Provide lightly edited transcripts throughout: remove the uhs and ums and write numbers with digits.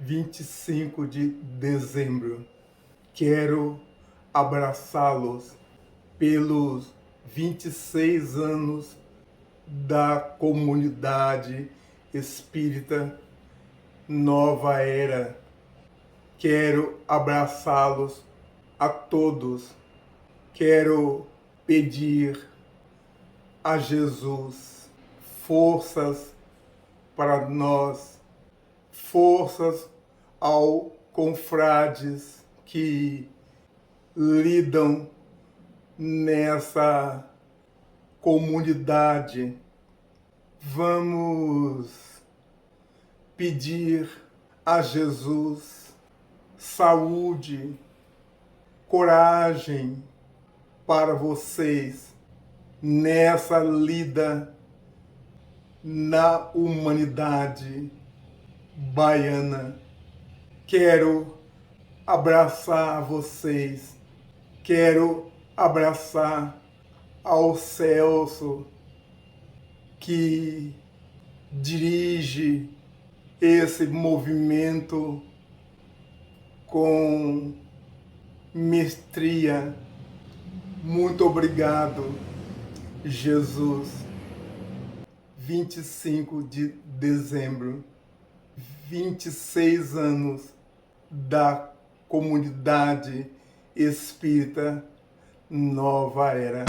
25 de dezembro. Quero abraçá-los pelos 26 anos da comunidade espírita Nova Era. Quero abraçá-los a todos. Quero pedir a Jesus forças para nós, forças ao confrades que lidam nessa comunidade. Vamos pedir a Jesus saúde, coragem para vocês nessa lida na humanidade baiana. Quero abraçar vocês, quero abraçar ao Celso, que dirige esse movimento com mestria. Muito obrigado, Jesus. 25 de dezembro, 26 anos da comunidade espírita Nova Era.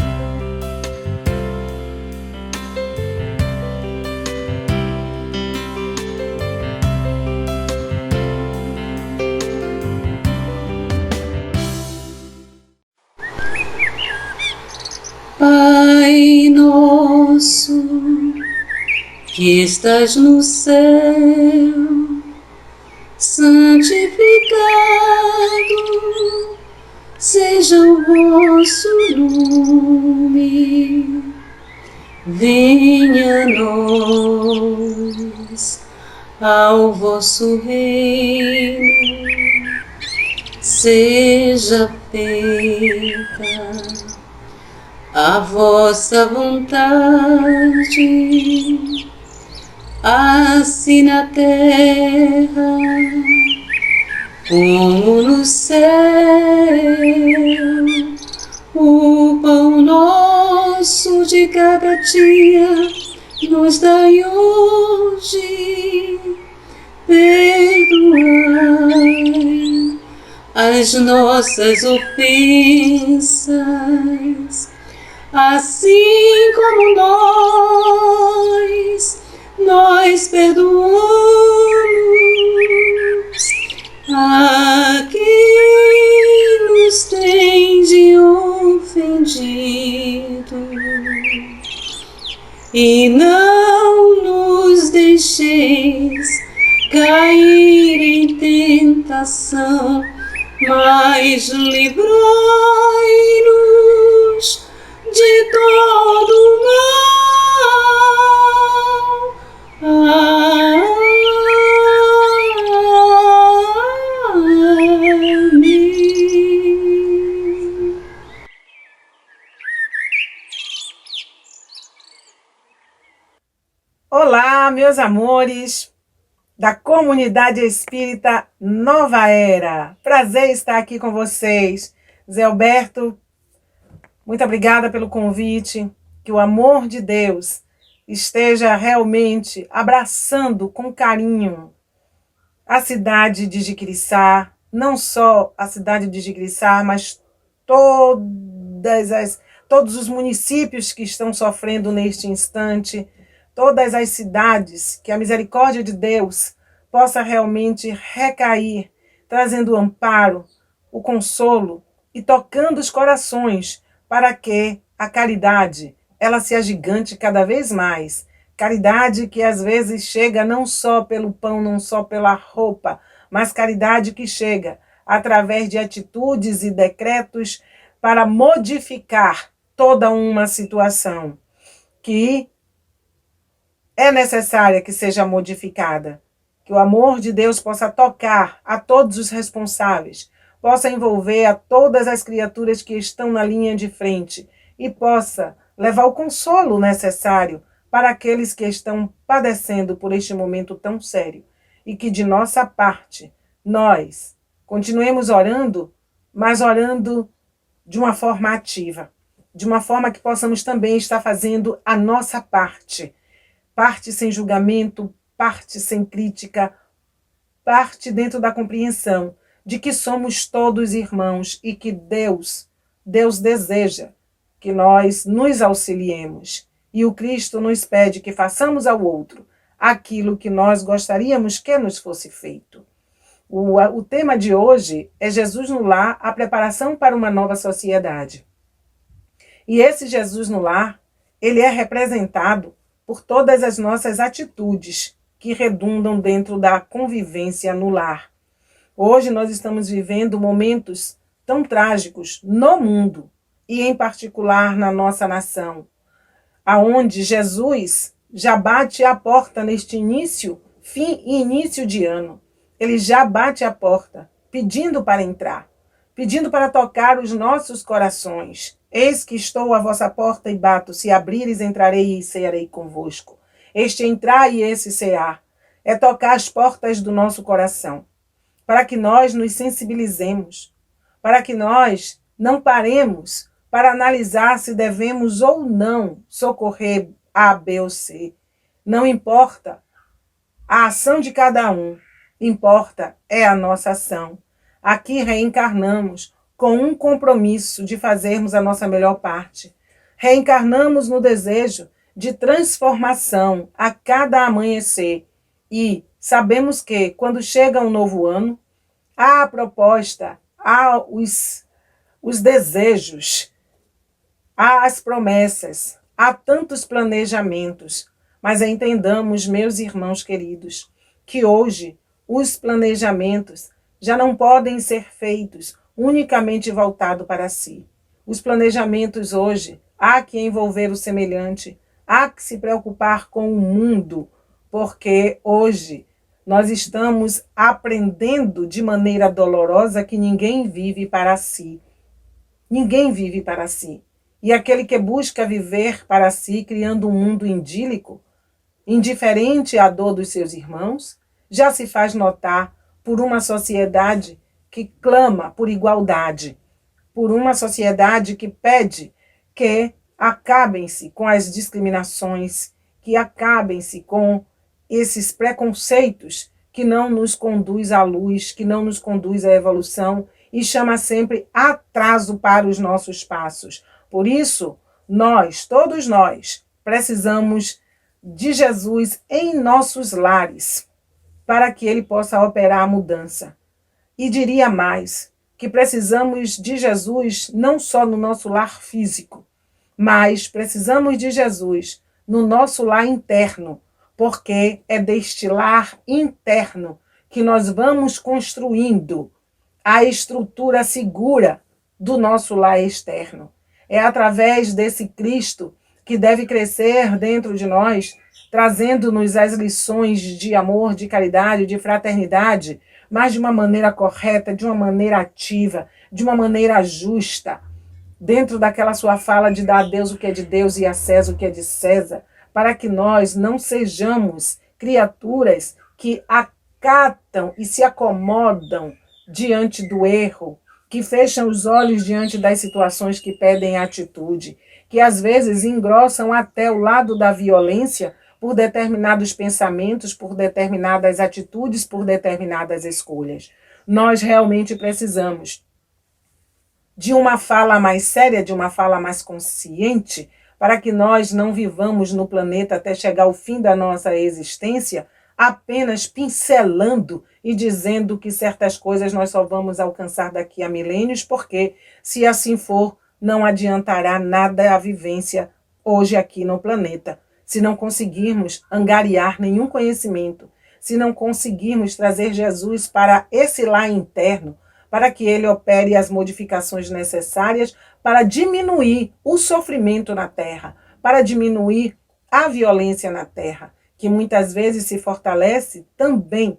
Pai nosso, que estás no céu, santificado seja o vosso nome. Venha a nós ao vosso reino, seja feita a vossa vontade, assim na terra como no céu. O pão nosso de cada dia nos dai hoje. Perdoai as nossas ofensas, assim como nós perdoamos a quem nos tem de ofendido. E não nos deixeis cair em tentação, mas livrai-nos de todo mal. Amém. Olá, meus amores da comunidade espírita Nova Era. Prazer estar aqui com vocês. Zé Alberto, muito obrigada pelo convite. Que o amor de Deus esteja realmente abraçando com carinho a cidade de Jiquiriçá, não só a cidade de Jiquiriçá, mas todos os municípios que estão sofrendo neste instante, todas as cidades, que a misericórdia de Deus possa realmente recair, trazendo o amparo, o consolo e tocando os corações para que a caridade ela se agigante cada vez mais. Caridade que às vezes chega não só pelo pão, não só pela roupa, mas caridade que chega através de atitudes e decretos para modificar toda uma situação que é necessária que seja modificada. Que o amor de Deus possa tocar a todos os responsáveis, possa envolver a todas as criaturas que estão na linha de frente e possa levar o consolo necessário para aqueles que estão padecendo por este momento tão sério. e que de nossa parte nós continuemos orando, mas orando de uma forma ativa, de uma forma que possamos também estar fazendo a nossa parte. Parte sem julgamento, parte sem crítica, parte dentro da compreensão de que somos todos irmãos e que Deus deseja que nós nos auxiliemos. E o Cristo nos pede que façamos ao outro aquilo que nós gostaríamos que nos fosse feito. O tema de hoje é Jesus no Lar, a preparação para uma nova sociedade. E esse Jesus no Lar, ele é representado por todas as nossas atitudes que redundam dentro da convivência no lar. Hoje nós estamos vivendo momentos tão trágicos no mundo e em particular na nossa nação, aonde Jesus já bate a porta neste fim e início de ano. Ele já bate a porta, pedindo para entrar, pedindo para tocar os nossos corações. Eis que estou à vossa porta e bato, se abrires, entrarei e cearei convosco. Este entrar e esse cear é tocar as portas do nosso coração, para que nós nos sensibilizemos, para que nós não paremos para analisar se devemos ou não socorrer A, B ou C. Não importa a ação de cada um, importa é a nossa ação. Aqui reencarnamos com um compromisso de fazermos a nossa melhor parte. Reencarnamos no desejo de transformação a cada amanhecer. E sabemos que, quando chega um novo ano, há a proposta, há os desejos, há as promessas, há tantos planejamentos. Mas entendamos, meus irmãos queridos, que hoje os planejamentos já não podem ser feitos unicamente voltado para si. Os planejamentos hoje há que envolver o semelhante, há que se preocupar com o mundo, porque hoje nós estamos aprendendo de maneira dolorosa que ninguém vive para si. Ninguém vive para si. E aquele que busca viver para si, criando um mundo idílico, indiferente à dor dos seus irmãos, já se faz notar por uma sociedade que clama por igualdade, por uma sociedade que pede que acabem-se com as discriminações, que acabem-se com esses preconceitos que não nos conduz à luz, que não nos conduz à evolução e chama sempre atraso para os nossos passos. Por isso, todos nós, precisamos de Jesus em nossos lares, para que ele possa operar a mudança. E diria mais, que precisamos de Jesus não só no nosso lar físico, mas precisamos de Jesus no nosso lar interno, porque é deste lar interno que nós vamos construindo a estrutura segura do nosso lar externo. É através desse Cristo que deve crescer dentro de nós, trazendo-nos as lições de amor, de caridade, de fraternidade, mas de uma maneira correta, de uma maneira ativa, de uma maneira justa, dentro daquela sua fala de dar a Deus o que é de Deus e a César o que é de César, para que nós não sejamos criaturas que acatam e se acomodam diante do erro, que fecham os olhos diante das situações que pedem atitude, que às vezes engrossam até o lado da violência por determinados pensamentos, por determinadas atitudes, por determinadas escolhas. Nós realmente precisamos de uma fala mais séria, de uma fala mais consciente, para que nós não vivamos no planeta até chegar ao fim da nossa existência apenas pincelando e dizendo que certas coisas nós só vamos alcançar daqui a milênios, porque, se assim for, não adiantará nada a vivência hoje aqui no planeta. Se não conseguirmos angariar nenhum conhecimento, se não conseguirmos trazer Jesus para esse lar interno, para que ele opere as modificações necessárias para diminuir o sofrimento na Terra, para diminuir a violência na Terra, que muitas vezes se fortalece também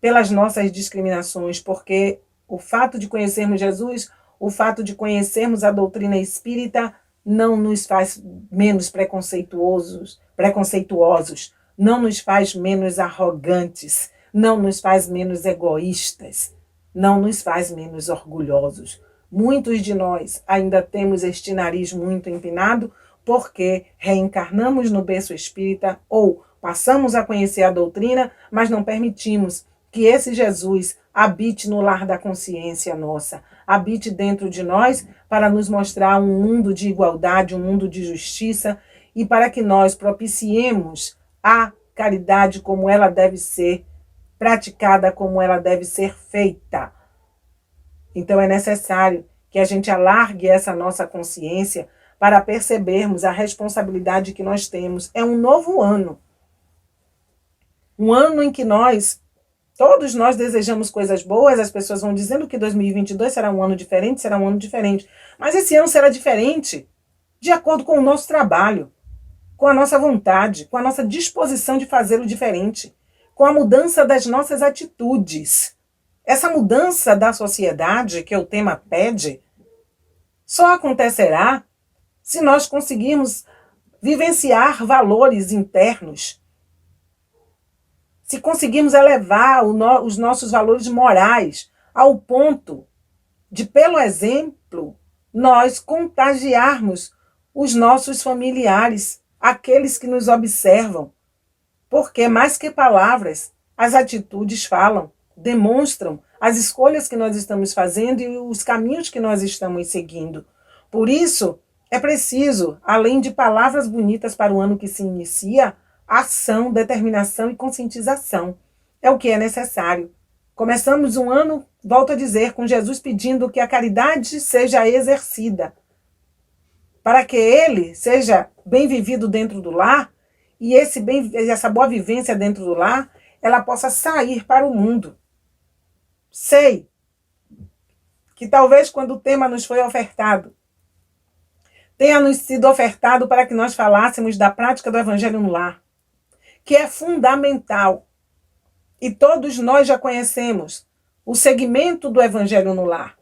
pelas nossas discriminações, porque o fato de conhecermos Jesus, o fato de conhecermos a doutrina espírita, não nos faz menos preconceituosos, não nos faz menos arrogantes, não nos faz menos egoístas, não nos faz menos orgulhosos. Muitos de nós ainda temos este nariz muito empinado porque reencarnamos no berço espírita ou passamos a conhecer a doutrina, mas não permitimos que esse Jesus habite no lar da consciência nossa, habite dentro de nós para nos mostrar um mundo de igualdade, um mundo de justiça e para que nós propiciemos a caridade como ela deve ser praticada, como ela deve ser feita. Então é necessário que a gente alargue essa nossa consciência para percebermos a responsabilidade que nós temos. É um novo ano. Um ano em que todos nós desejamos coisas boas, as pessoas vão dizendo que 2022 será um ano diferente, será um ano diferente. Mas esse ano será diferente de acordo com o nosso trabalho, com a nossa vontade, com a nossa disposição de fazer o diferente, com a mudança das nossas atitudes. Essa mudança da sociedade que o tema pede só acontecerá se nós conseguirmos vivenciar valores internos, se conseguirmos elevar os nossos valores morais ao ponto de, pelo exemplo, nós contagiarmos os nossos familiares, aqueles que nos observam. Porque, mais que palavras, as atitudes falam, demonstram as escolhas que nós estamos fazendo e os caminhos que nós estamos seguindo. Por isso, é preciso, além de palavras bonitas para o ano que se inicia, ação, determinação e conscientização. É o que é necessário. Começamos um ano, volto a dizer, com Jesus pedindo que a caridade seja exercida, para que ele seja bem vivido dentro do lar e essa boa vivência dentro do lar, ela possa sair para o mundo. Sei que talvez quando o tema nos foi ofertado, tenha nos sido ofertado para que nós falássemos da prática do Evangelho no lar, que é fundamental. E todos nós já conhecemos o segmento do Evangelho no lar.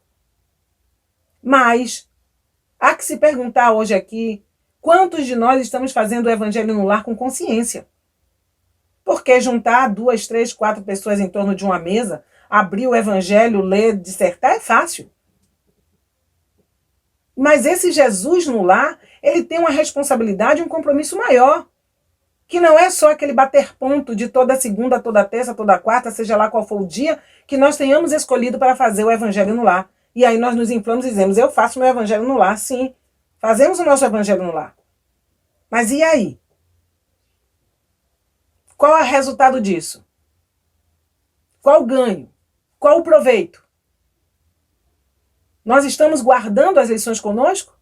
Mas há que se perguntar hoje aqui, quantos de nós estamos fazendo o Evangelho no lar com consciência? Porque juntar 2, 3, 4 pessoas em torno de uma mesa, abrir o Evangelho, ler, dissertar é fácil. Mas esse Jesus no lar, ele tem uma responsabilidade e um compromisso maior. Que não é só aquele bater ponto de toda segunda, toda terça, toda quarta, seja lá qual for o dia, que nós tenhamos escolhido para fazer o Evangelho no lar. E aí nós nos inflamos e dizemos, eu faço meu Evangelho no lar. Sim, fazemos o nosso Evangelho no lar. Mas e aí? Qual é o resultado disso? Qual o ganho? Qual o proveito? Nós estamos guardando as lições conosco?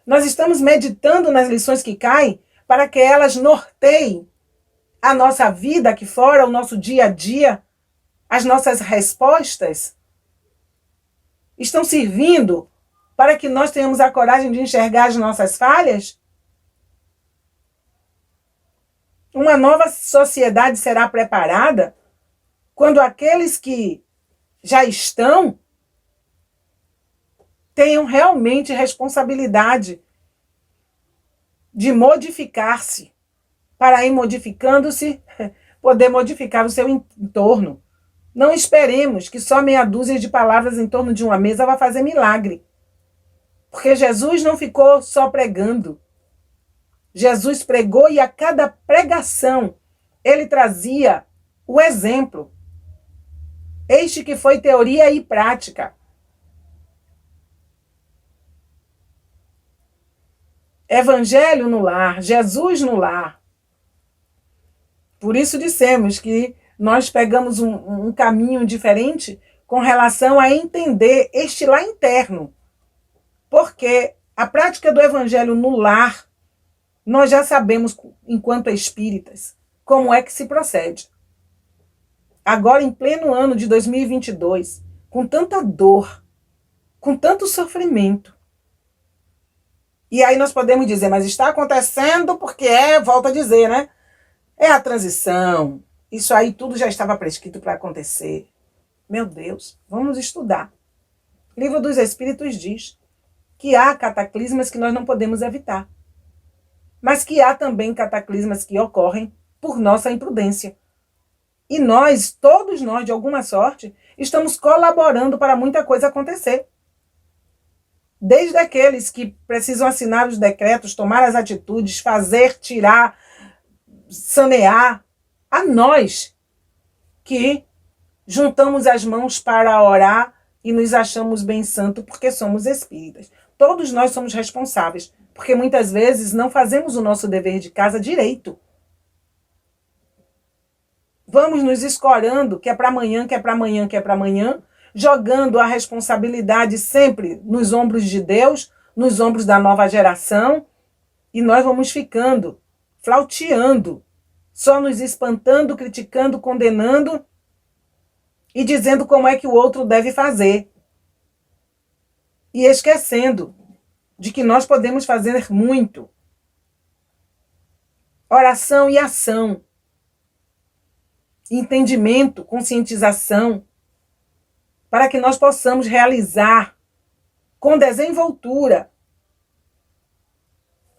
Nós estamos meditando nas lições que caem para que elas norteiem a nossa vida aqui fora, o nosso dia a dia, as nossas respostas? Estão servindo para que nós tenhamos a coragem de enxergar as nossas falhas? Uma nova sociedade será preparada quando aqueles que já estão tenham realmente responsabilidade de modificar-se, para ir modificando-se, poder modificar o seu entorno. Não esperemos que só meia dúzia de palavras em torno de uma mesa vá fazer milagre. Porque Jesus não ficou só pregando. Jesus pregou e a cada pregação ele trazia o exemplo. Este que foi teoria e prática. Evangelho no lar, Jesus no lar. Por isso dissemos que nós pegamos um caminho diferente com relação a entender este lar interno. Porque a prática do Evangelho no lar, nós já sabemos, enquanto espíritas, como é que se procede. Agora, em pleno ano de 2022, com tanta dor, com tanto sofrimento, e aí nós podemos dizer, mas está acontecendo porque volto a dizer, né? É a transição. Isso aí tudo já estava prescrito para acontecer. Meu Deus, vamos estudar. O Livro dos Espíritos diz que há cataclismas que nós não podemos evitar. Mas que há também cataclismas que ocorrem por nossa imprudência. E nós, todos nós, de alguma sorte, estamos colaborando para muita coisa acontecer. Desde aqueles que precisam assinar os decretos, tomar as atitudes, fazer, tirar, sanear, a nós que juntamos as mãos para orar e nos achamos bem santos porque somos espíritas. Todos nós somos responsáveis, porque muitas vezes não fazemos o nosso dever de casa direito. Vamos nos escorando, que é para amanhã, que é para amanhã, que é para amanhã, jogando a responsabilidade sempre nos ombros de Deus, nos ombros da nova geração, e nós vamos ficando, flauteando, só nos espantando, criticando, condenando e dizendo como é que o outro deve fazer. E esquecendo de que nós podemos fazer muito. Oração e ação. Entendimento, conscientização, para que nós possamos realizar com desenvoltura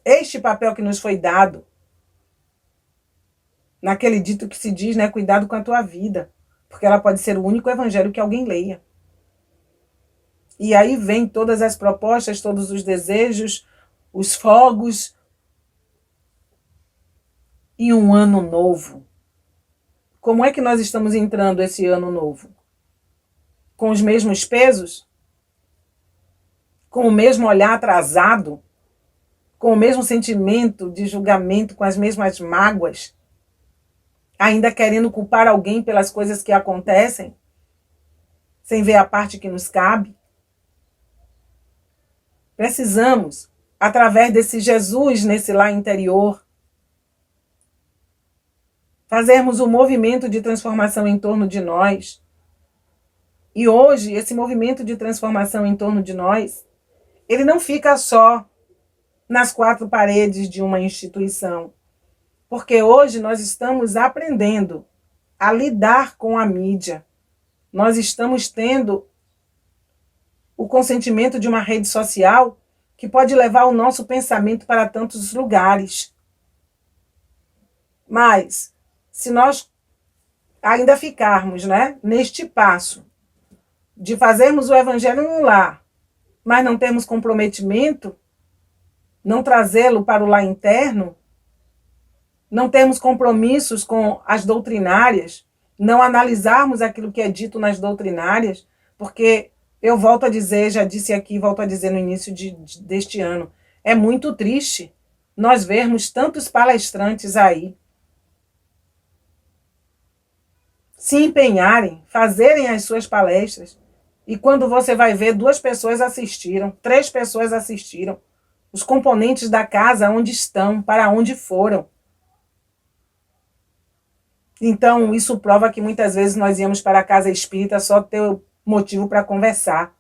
este papel que nos foi dado. Naquele dito que se diz, né, cuidado com a tua vida, porque ela pode ser o único evangelho que alguém leia. E aí vem todas as propostas, todos os desejos, os fogos e um ano novo. Como é que nós estamos entrando esse ano novo? Com os mesmos pesos? Com o mesmo olhar atrasado? Com o mesmo sentimento de julgamento, com as mesmas mágoas? Ainda querendo culpar alguém pelas coisas que acontecem? Sem ver a parte que nos cabe? Precisamos, através desse Jesus nesse lar interior, fazermos um movimento de transformação em torno de nós. E hoje, esse movimento de transformação em torno de nós, ele não fica só nas quatro paredes de uma instituição. Porque hoje nós estamos aprendendo a lidar com a mídia. Nós estamos tendo o consentimento de uma rede social que pode levar o nosso pensamento para tantos lugares. Mas, se nós ainda ficarmos, né, neste passo de fazermos o evangelho no lar, mas não termos comprometimento, não trazê-lo para o lar interno, não termos compromissos com as doutrinárias, não analisarmos aquilo que é dito nas doutrinárias, porque eu volto a dizer, já disse aqui, volto a dizer no início deste ano, é muito triste nós vermos tantos palestrantes aí se empenharem, fazerem as suas palestras, e quando você vai ver, 2 pessoas assistiram, 3 pessoas assistiram, os componentes da casa onde estão, para onde foram. Então, isso prova que muitas vezes nós íamos para a casa espírita só ter motivo para conversar,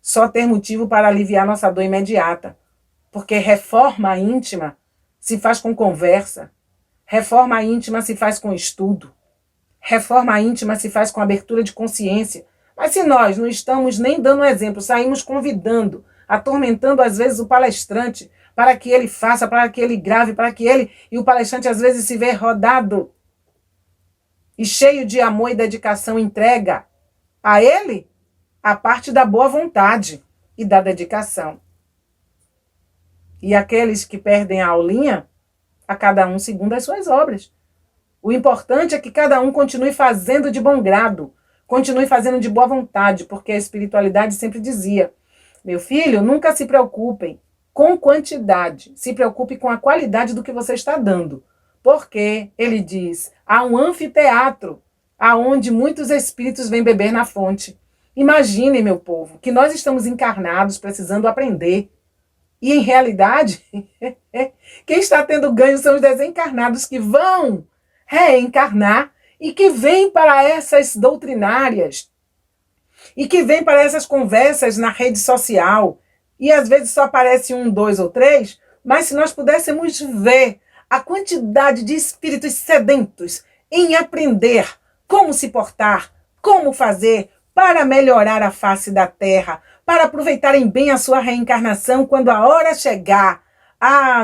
só ter motivo para aliviar nossa dor imediata, porque reforma íntima se faz com conversa, reforma íntima se faz com estudo, reforma íntima se faz com abertura de consciência. Mas se nós não estamos nem dando exemplo, saímos convidando, atormentando às vezes o palestrante para que ele faça, para que ele grave, para que ele... E o palestrante às vezes se vê rodado e cheio de amor e dedicação, entrega a ele a parte da boa vontade e da dedicação. E aqueles que perdem a aulinha, a cada um segundo as suas obras. O importante é que cada um continue fazendo de bom grado, continue fazendo de boa vontade, porque a espiritualidade sempre dizia, meu filho, nunca se preocupem com quantidade, se preocupe com a qualidade do que você está dando. Porque, ele diz, há um anfiteatro, aonde muitos espíritos vêm beber na fonte. Imaginem, meu povo, que nós estamos encarnados precisando aprender. E, em realidade, quem está tendo ganho são os desencarnados que vão reencarnar e que vêm para essas doutrinárias e que vêm para essas conversas na rede social. E às vezes só aparece 1, 2 ou 3, mas se nós pudéssemos ver a quantidade de espíritos sedentos em aprender como se portar, como fazer para melhorar a face da Terra, para aproveitarem bem a sua reencarnação quando a hora chegar,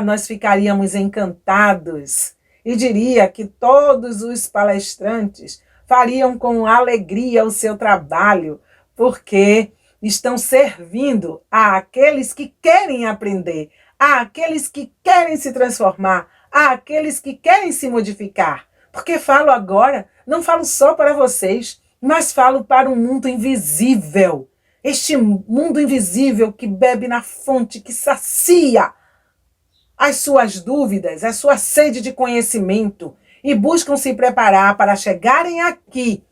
nós ficaríamos encantados e diria que todos os palestrantes fariam com alegria o seu trabalho, porque estão servindo àqueles que querem aprender, àqueles que querem se transformar, àqueles que querem se modificar. Porque falo agora, não falo só para vocês, mas falo para um mundo invisível. Este mundo invisível que bebe na fonte, que sacia as suas dúvidas, a sua sede de conhecimento e buscam se preparar para chegarem aqui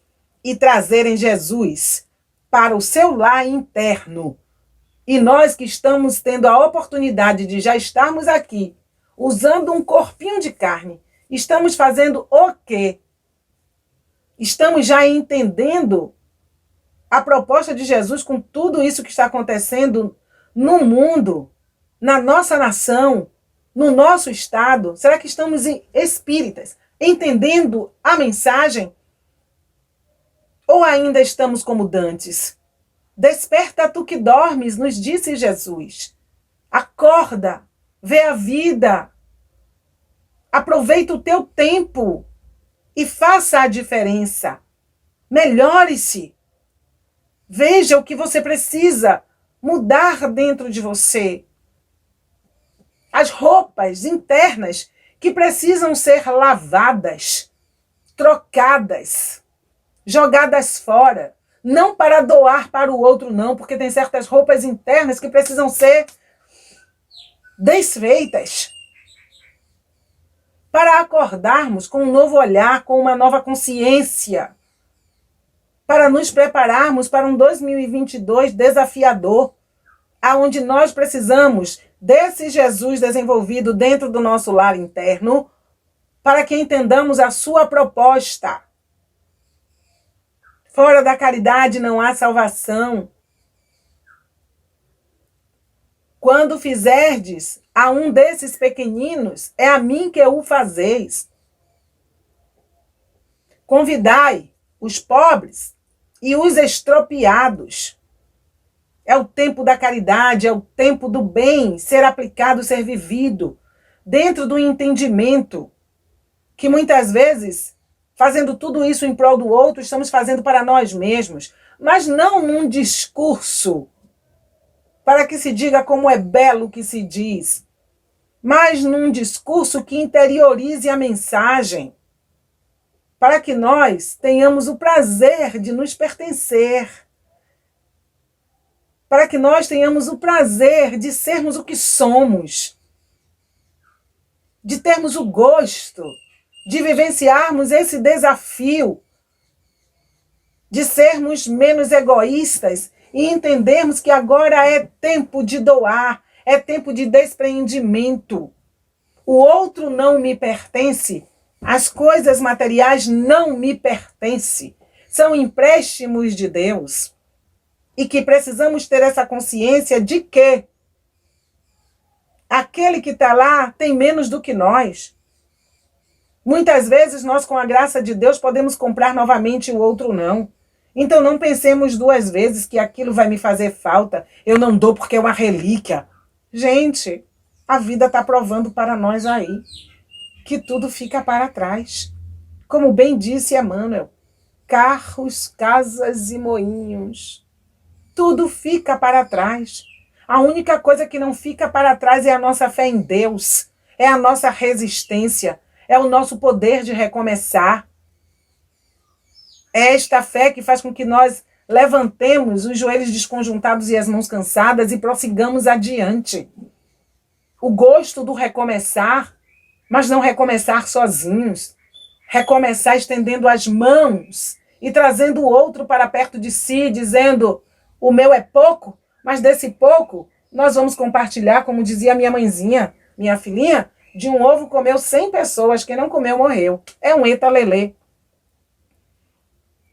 e trazerem Jesus para o seu lar interno. E nós que estamos tendo a oportunidade de já estarmos aqui, usando um corpinho de carne, estamos fazendo o quê? Estamos já entendendo a proposta de Jesus com tudo isso que está acontecendo no mundo, na nossa nação, no nosso estado? Será que estamos espíritas, entendendo a mensagem? Ou ainda estamos como dantes? Desperta tu que dormes, nos disse Jesus. Acorda, vê a vida. Aproveita o teu tempo e faça a diferença. Melhore-se. Veja o que você precisa mudar dentro de você. As roupas internas que precisam ser lavadas, trocadas, jogadas fora. Não para doar para o outro, não, porque tem certas roupas internas que precisam ser desfeitas. Para acordarmos com um novo olhar, com uma nova consciência. Para nos prepararmos para um 2022 desafiador, aonde nós precisamos desse Jesus desenvolvido dentro do nosso lar interno, para que entendamos a sua proposta. Fora da caridade não há salvação. Quando fizerdes a um desses pequeninos, é a mim que o fazeis. Convidai os pobres e os estropiados. É o tempo da caridade, é o tempo do bem ser aplicado, ser vivido, dentro do entendimento que muitas vezes, fazendo tudo isso em prol do outro, estamos fazendo para nós mesmos, mas não num discurso para que se diga como é belo o que se diz, mas num discurso que interiorize a mensagem, para que nós tenhamos o prazer de nos pertencer, para que nós tenhamos o prazer de sermos o que somos, de termos o gosto de vivenciarmos esse desafio, de sermos menos egoístas e entendermos que agora é tempo de doar, é tempo de despreendimento. O outro não me pertence, as coisas materiais não me pertencem, são empréstimos de Deus. E que precisamos ter essa consciência de que aquele que está lá tem menos do que nós. Muitas vezes nós, com a graça de Deus, podemos comprar novamente, o outro não. Então não pensemos duas vezes que aquilo vai me fazer falta. Eu não dou porque é uma relíquia. Gente, a vida está provando para nós aí que tudo fica para trás. Como bem disse Emmanuel, carros, casas e moinhos. Tudo fica para trás. A única coisa que não fica para trás é a nossa fé em Deus, é a nossa resistência, é o nosso poder de recomeçar. É esta fé que faz com que nós levantemos os joelhos desconjuntados e as mãos cansadas e prossigamos adiante. O gosto do recomeçar, mas não recomeçar sozinhos. Recomeçar estendendo as mãos e trazendo o outro para perto de si, dizendo: o meu é pouco, mas desse pouco nós vamos compartilhar, como dizia minha mãezinha, minha filhinha, de um ovo comeu 100 pessoas, quem não comeu morreu. É um eta lelê.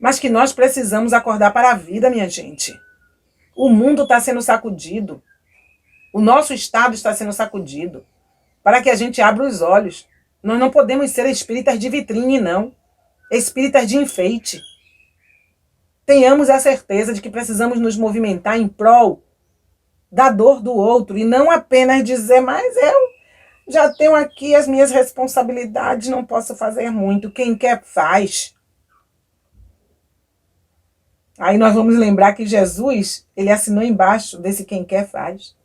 Mas que nós precisamos acordar para a vida, minha gente. O mundo está sendo sacudido. O nosso estado está sendo sacudido. Para que a gente abra os olhos. Nós não podemos ser espíritas de vitrine, não. Espíritas de enfeite. Tenhamos a certeza de que precisamos nos movimentar em prol da dor do outro e não apenas dizer, mas Já tenho aqui as minhas responsabilidades, não posso fazer muito. Quem quer, faz. Aí nós vamos lembrar que Jesus, ele assinou embaixo desse quem quer, faz.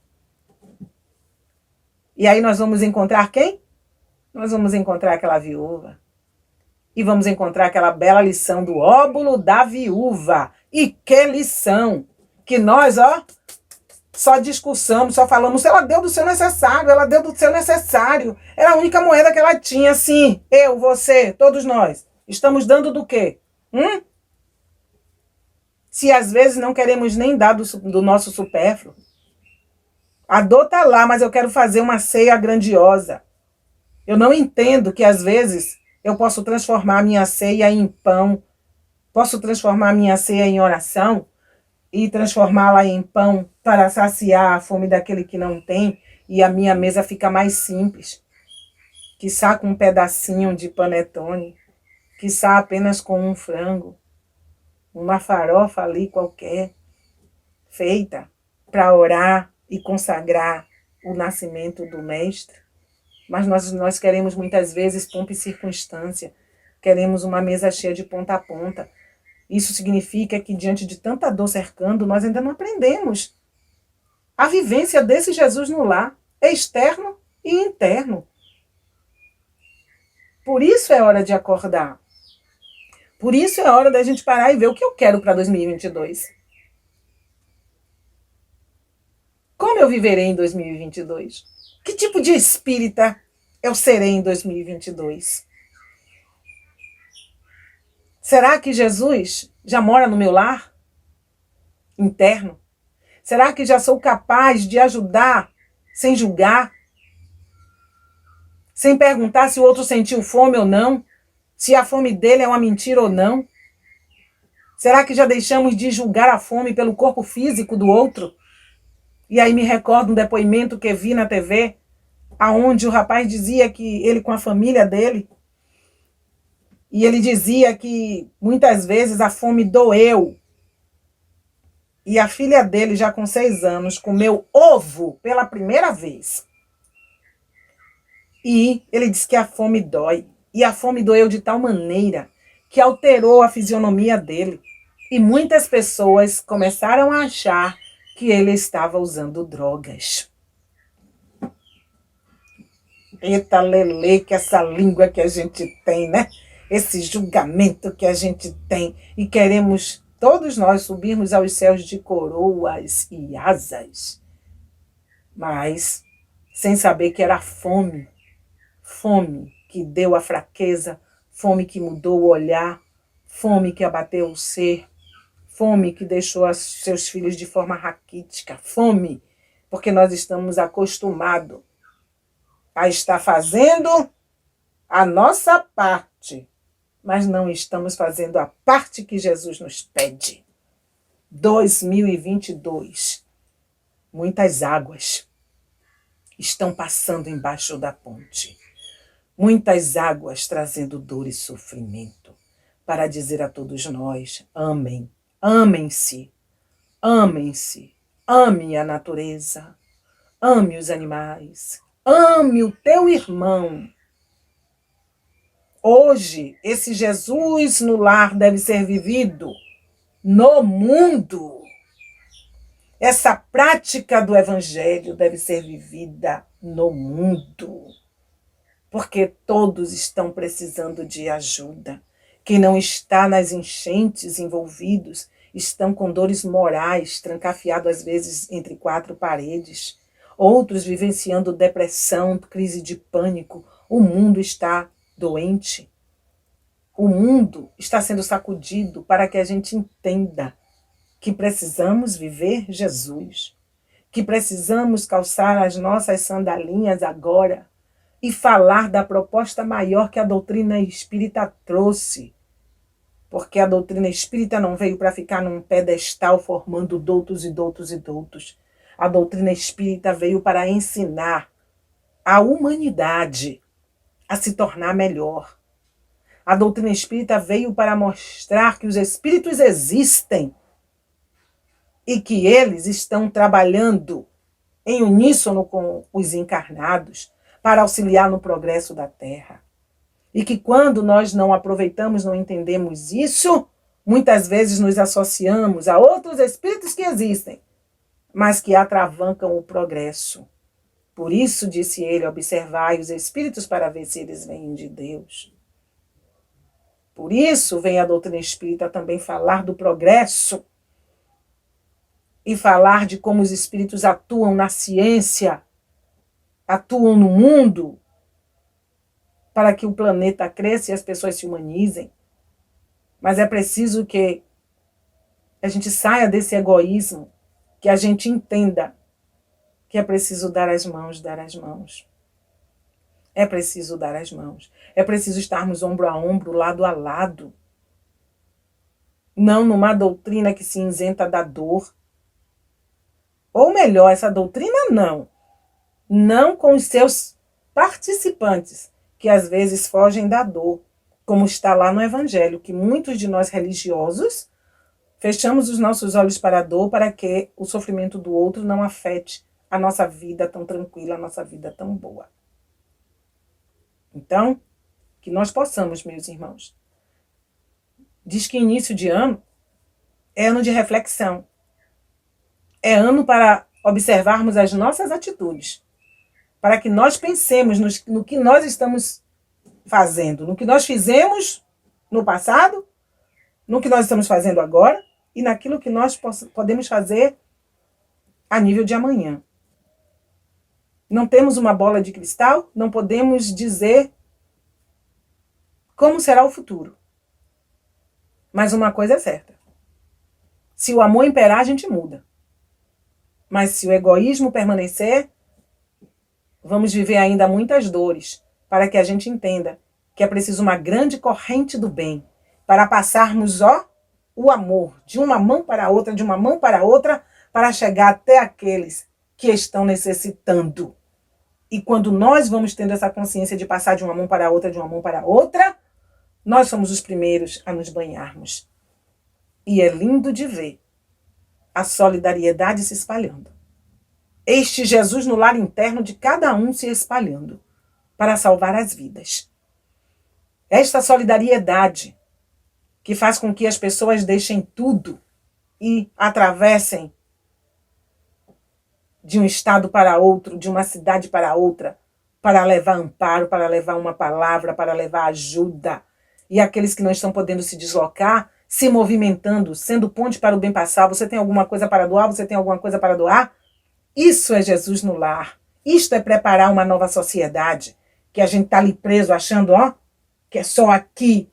E aí nós vamos encontrar quem? Nós vamos encontrar aquela viúva. E vamos encontrar aquela bela lição do óbolo da viúva. E que lição! Que nós, só discussamos, só falamos, ela deu do seu necessário, ela deu do seu necessário. Era a única moeda que ela tinha, sim. Eu, você, todos nós. Estamos dando do quê? Se às vezes não queremos nem dar do nosso supérfluo. A dor está lá, mas eu quero fazer uma ceia grandiosa. Eu não entendo que às vezes eu posso transformar a minha ceia em pão, posso transformar a minha ceia em oração e transformá-la em pão para saciar a fome daquele que não tem, e a minha mesa fica mais simples. Quiçá com um pedacinho de panetone, quiçá apenas com um frango, uma farofa ali qualquer, feita para orar e consagrar o nascimento do Mestre. Mas nós queremos muitas vezes pompa e circunstância, queremos uma mesa cheia de ponta a ponta. Isso significa que diante de tanta dor cercando, nós ainda não aprendemos a vivência desse Jesus no lar, externo e interno. Por isso é hora de acordar. Por isso é hora da gente parar e ver o que eu quero para 2022. Como eu viverei em 2022? Que tipo de espírita eu serei em 2022? Será que Jesus já mora no meu lar interno? Será que já sou capaz de ajudar sem julgar? Sem perguntar se o outro sentiu fome ou não? Se a fome dele é uma mentira ou não? Será que já deixamos de julgar a fome pelo corpo físico do outro? E aí me recordo um depoimento que vi na TV, aonde o rapaz dizia que ele com a família dele, e ele dizia que muitas vezes a fome doeu. E a filha dele, já com 6 anos, comeu ovo pela primeira vez. E ele disse que a fome dói. E a fome doeu de tal maneira que alterou a fisionomia dele. E muitas pessoas começaram a achar que ele estava usando drogas. Eita lelê, que essa língua que a gente tem, né? Esse julgamento que a gente tem. E queremos todos nós subirmos aos céus de coroas e asas. Mas sem saber que era fome. Fome que deu a fraqueza, fome que mudou o olhar, fome que abateu o ser, fome que deixou seus filhos de forma raquítica, fome porque nós estamos acostumados a estar fazendo a nossa parte, mas não estamos fazendo a parte que Jesus nos pede. 2022, muitas águas estão passando embaixo da ponte. Muitas águas trazendo dor e sofrimento, para dizer a todos nós, amem, amem-se, amem-se, ame a natureza, ame os animais, ame o teu irmão. Hoje, esse Jesus no lar deve ser vivido no mundo. Essa prática do evangelho deve ser vivida no mundo. Porque todos estão precisando de ajuda. Quem não está nas enchentes envolvidos estão com dores morais, trancafiado às vezes entre 4 paredes. Outros vivenciando depressão, crise de pânico. O mundo está doente. O mundo está sendo sacudido para que a gente entenda que precisamos viver Jesus, que precisamos calçar as nossas sandalinhas agora e falar da proposta maior que a doutrina espírita trouxe. Porque a doutrina espírita não veio para ficar num pedestal formando doutos e doutos e doutos. A doutrina espírita veio para ensinar a humanidade a se tornar melhor. A doutrina espírita veio para mostrar que os espíritos existem e que eles estão trabalhando em uníssono com os encarnados para auxiliar no progresso da Terra. E que quando nós não aproveitamos, não entendemos isso, muitas vezes nos associamos a outros espíritos que existem, mas que atravancam o progresso. Por isso, disse ele, observai os espíritos para ver se eles vêm de Deus. Por isso, vem a doutrina espírita também falar do progresso e falar de como os espíritos atuam na ciência, atuam no mundo, para que o planeta cresça e as pessoas se humanizem. Mas é preciso que a gente saia desse egoísmo, que a gente entenda que é preciso dar as mãos, dar as mãos. É preciso dar as mãos. É preciso estarmos ombro a ombro, lado a lado. Não numa doutrina que se isenta da dor. Ou melhor, essa doutrina não. Não com os seus participantes, que às vezes fogem da dor, como está lá no Evangelho, que muitos de nós religiosos fechamos os nossos olhos para a dor para que o sofrimento do outro não afete a nossa vida tão tranquila, a nossa vida tão boa. Então, que nós possamos, meus irmãos. Diz que início de ano é ano de reflexão. É ano para observarmos as nossas atitudes. Para que nós pensemos no que nós estamos fazendo, no que nós fizemos no passado, no que nós estamos fazendo agora e naquilo que nós podemos fazer a nível de amanhã. Não temos uma bola de cristal, não podemos dizer como será o futuro. Mas uma coisa é certa. Se o amor imperar, a gente muda. Mas se o egoísmo permanecer, vamos viver ainda muitas dores para que a gente entenda que é preciso uma grande corrente do bem para passarmos o amor de uma mão para a outra, de uma mão para a outra, para chegar até aqueles que estão necessitando. E quando nós vamos tendo essa consciência de passar de uma mão para a outra, de uma mão para a outra, nós somos os primeiros a nos banharmos. E é lindo de ver a solidariedade se espalhando. Este Jesus no lar interno de cada um se espalhando para salvar as vidas. Esta solidariedade que faz com que as pessoas deixem tudo e atravessem de um estado para outro, de uma cidade para outra, para levar amparo, para levar uma palavra, para levar ajuda. E aqueles que não estão podendo se deslocar, se movimentando, sendo ponte para o bem passar. Você tem alguma coisa para doar? Você tem alguma coisa para doar? Isso é Jesus no lar. Isto é preparar uma nova sociedade, que a gente está ali preso achando, que é só aqui,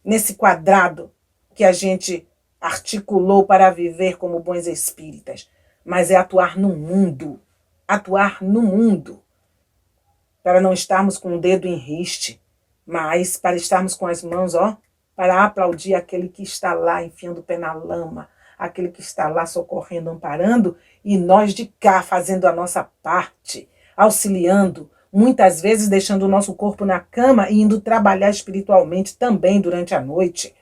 nesse quadrado, que a gente articulou para viver como bons espíritas. Mas é atuar no mundo, para não estarmos com o dedo em riste, mas para estarmos com as mãos, para aplaudir aquele que está lá enfiando o pé na lama, aquele que está lá socorrendo, amparando, e nós de cá fazendo a nossa parte, auxiliando, muitas vezes deixando o nosso corpo na cama e indo trabalhar espiritualmente também durante a noite.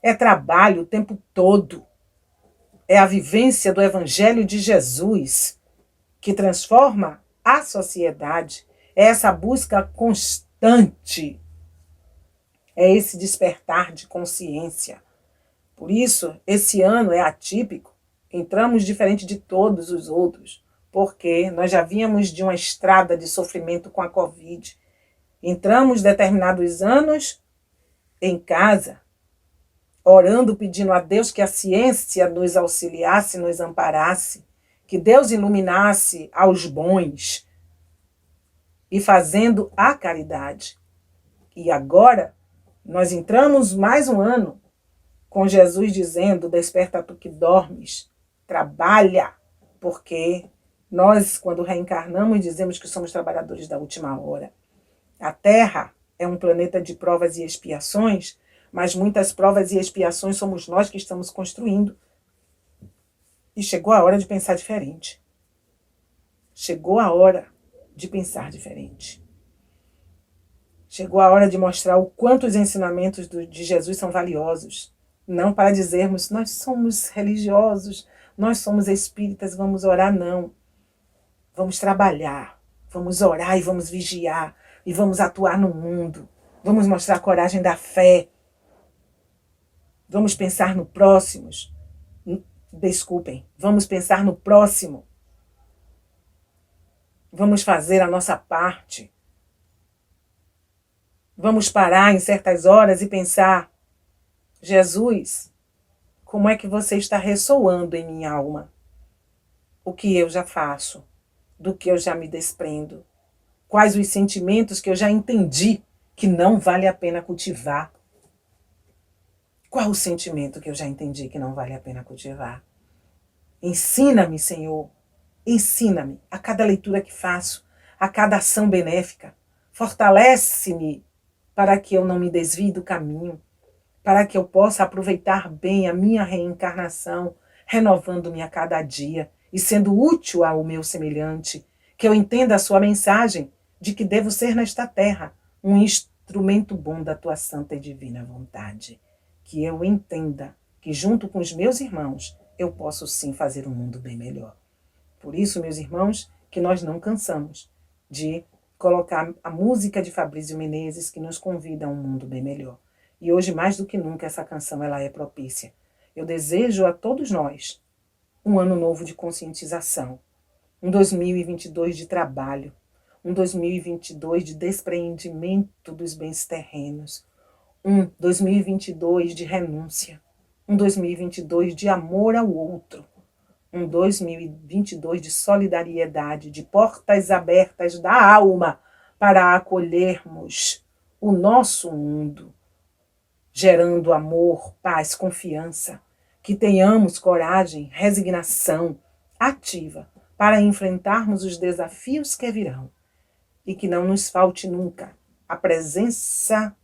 É trabalho o tempo todo. É a vivência do Evangelho de Jesus que transforma a sociedade. É essa busca constante. É esse despertar de consciência. Por isso, esse ano é atípico. Entramos diferente de todos os outros, porque nós já vínhamos de uma estrada de sofrimento com a Covid. Entramos determinados anos em casa, orando, pedindo a Deus que a ciência nos auxiliasse, nos amparasse, que Deus iluminasse aos bons e fazendo a caridade. E agora nós entramos mais um ano com Jesus dizendo, desperta tu que dormes, trabalha, porque nós, quando reencarnamos, dizemos que somos trabalhadores da última hora. A Terra é um planeta de provas e expiações, mas muitas provas e expiações somos nós que estamos construindo. E chegou a hora de pensar diferente. Chegou a hora de pensar diferente. Chegou a hora de mostrar o quanto os ensinamentos de Jesus são valiosos. Não para dizermos, nós somos religiosos, nós somos espíritas, vamos orar, não. Vamos trabalhar, Vamos orar e vamos vigiar e vamos atuar no mundo. Vamos mostrar a coragem da fé. Vamos pensar no próximo. Desculpem, vamos pensar no próximo. Vamos fazer a nossa parte. Vamos parar em certas horas e pensar: Jesus, como é que você está ressoando em minha alma? O que eu já faço? Do que eu já me desprendo? Quais os sentimentos que eu já entendi que não vale a pena cultivar? Qual o sentimento que eu já entendi que não vale a pena cultivar? Ensina-me, Senhor. Ensina-me a cada leitura que faço, a cada ação benéfica. Fortalece-me para que eu não me desvie do caminho, para que eu possa aproveitar bem a minha reencarnação, renovando-me a cada dia e sendo útil ao meu semelhante, que eu entenda a sua mensagem de que devo ser nesta terra um instrumento bom da tua santa e divina vontade. Que eu entenda que junto com os meus irmãos eu posso sim fazer um mundo bem melhor. Por isso, meus irmãos, que nós não cansamos de colocar a música de Fabrício Menezes que nos convida a um mundo bem melhor. E hoje, mais do que nunca, essa canção ela é propícia. Eu desejo a todos nós um ano novo de conscientização, um 2022 de trabalho, um 2022 de despreendimento dos bens terrenos, um 2022 de renúncia, um 2022 de amor ao outro, um 2022 de solidariedade, de portas abertas da alma para acolhermos o nosso mundo, gerando amor, paz, confiança, que tenhamos coragem, resignação ativa para enfrentarmos os desafios que virão e que não nos falte nunca a presença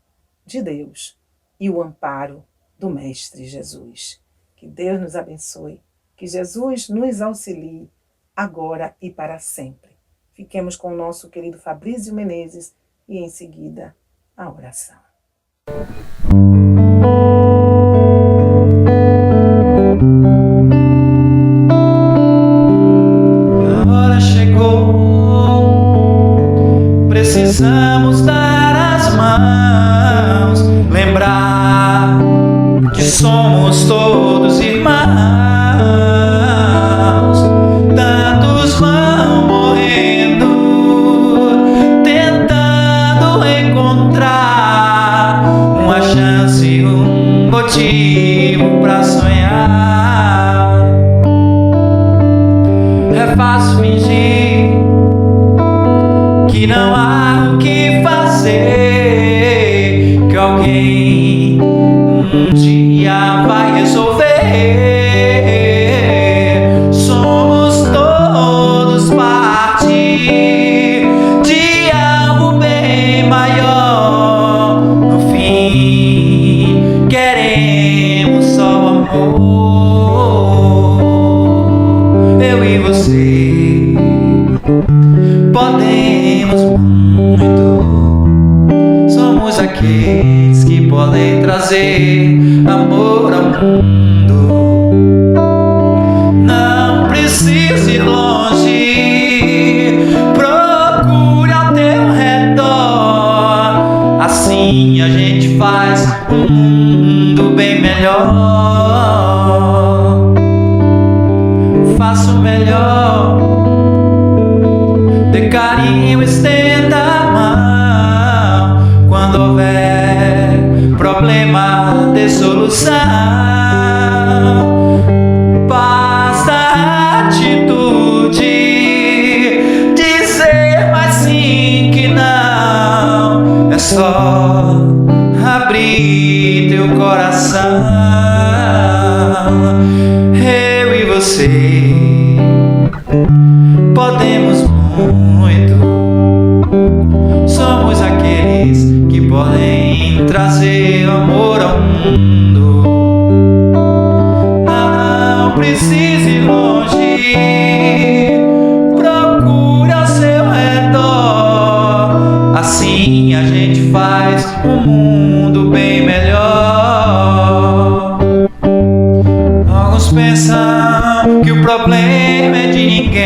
de Deus e o amparo do Mestre Jesus. Que Deus nos abençoe. Que Jesus nos auxilie agora e para sempre. Fiquemos com o nosso querido Fabrício Menezes e em seguida a oração. A hora chegou, precisamos dar as mãos, lembrar que somos todos irmãos. Tantos vão morrendo, tentando encontrar uma chance, um motivo pra sonhar. É fácil fingir que não há o que fazer, que alguém um dia vai resolver. Somos todos parte de algo bem maior. No fim, queremos só o amor. Eu e você podemos muito. Somos aqueles que podem trazer amor ao mundo. Não precisa ir longe, procure ao teu redor. Assim a gente faz um mundo bem melhor. Faça o melhor, dê carinho, estenda a mão. Quando houver problema, dê solução. Basta atitude, dizer mais sim que não. É só abrir teu coração. Eu e você podemos muito. Somos aqueles que podem trazer amor ao mundo. Não precise ir longe, procure ao seu redor. Assim a gente faz um mundo bem melhor. Alguns pensam que o problema é de ninguém,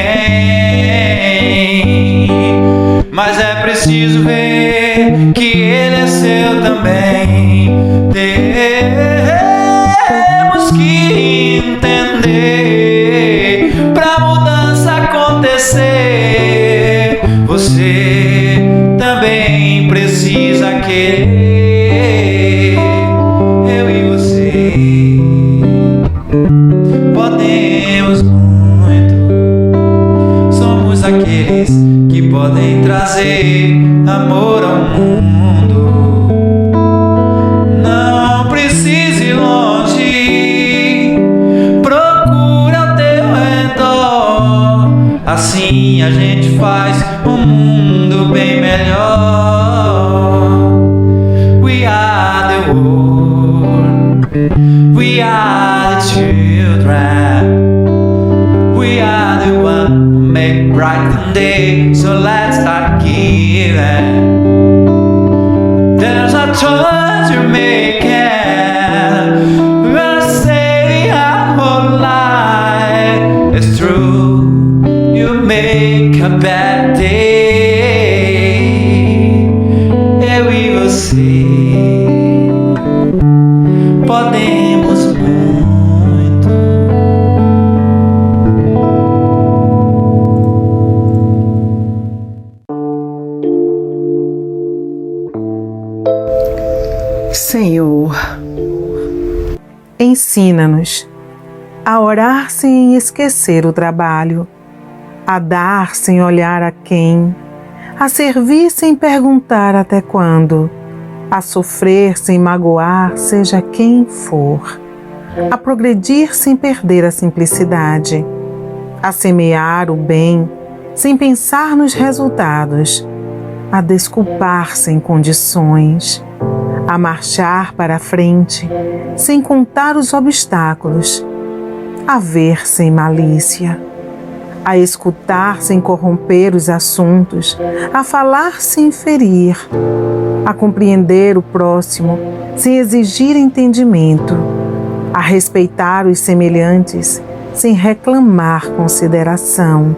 que Ele é seu também. Temos que entender, pra mudança acontecer, você também precisa querer. Eu e você podemos muito, somos aqueles que podem trazer amor ao mundo. Não precisa ir longe, procura ao teu redor, assim a gente faz um mundo bem melhor. We are the world, we are the children, we are the one who make bright the day, so let's start giving. There's a choice you're making, we're gonna say our whole life. It's true, you make a bad day. Eu e você podemos muito. Senhor, ensina-nos a orar sem esquecer o trabalho, a dar sem olhar a quem, a servir sem perguntar até quando, a sofrer sem magoar, seja quem for, a progredir sem perder a simplicidade, a semear o bem sem pensar nos resultados, a desculpar sem condições, a marchar para a frente sem contar os obstáculos, a ver sem malícia, a escutar sem corromper os assuntos, a falar sem ferir, a compreender o próximo sem exigir entendimento, a respeitar os semelhantes sem reclamar consideração,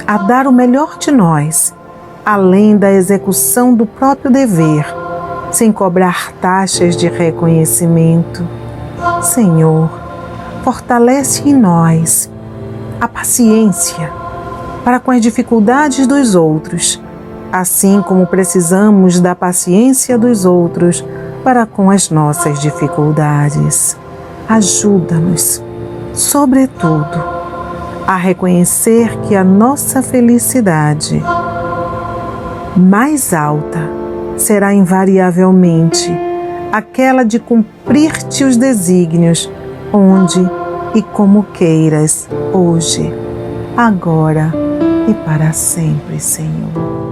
a dar o melhor de nós, além da execução do próprio dever, sem cobrar taxas de reconhecimento. Senhor, fortalece em nós a paciência para com as dificuldades dos outros, assim como precisamos da paciência dos outros para com as nossas dificuldades. Ajuda-nos, sobretudo, a reconhecer que a nossa felicidade mais alta será invariavelmente aquela de cumprir-te os desígnios, onde e como queiras, hoje, agora e para sempre, Senhor.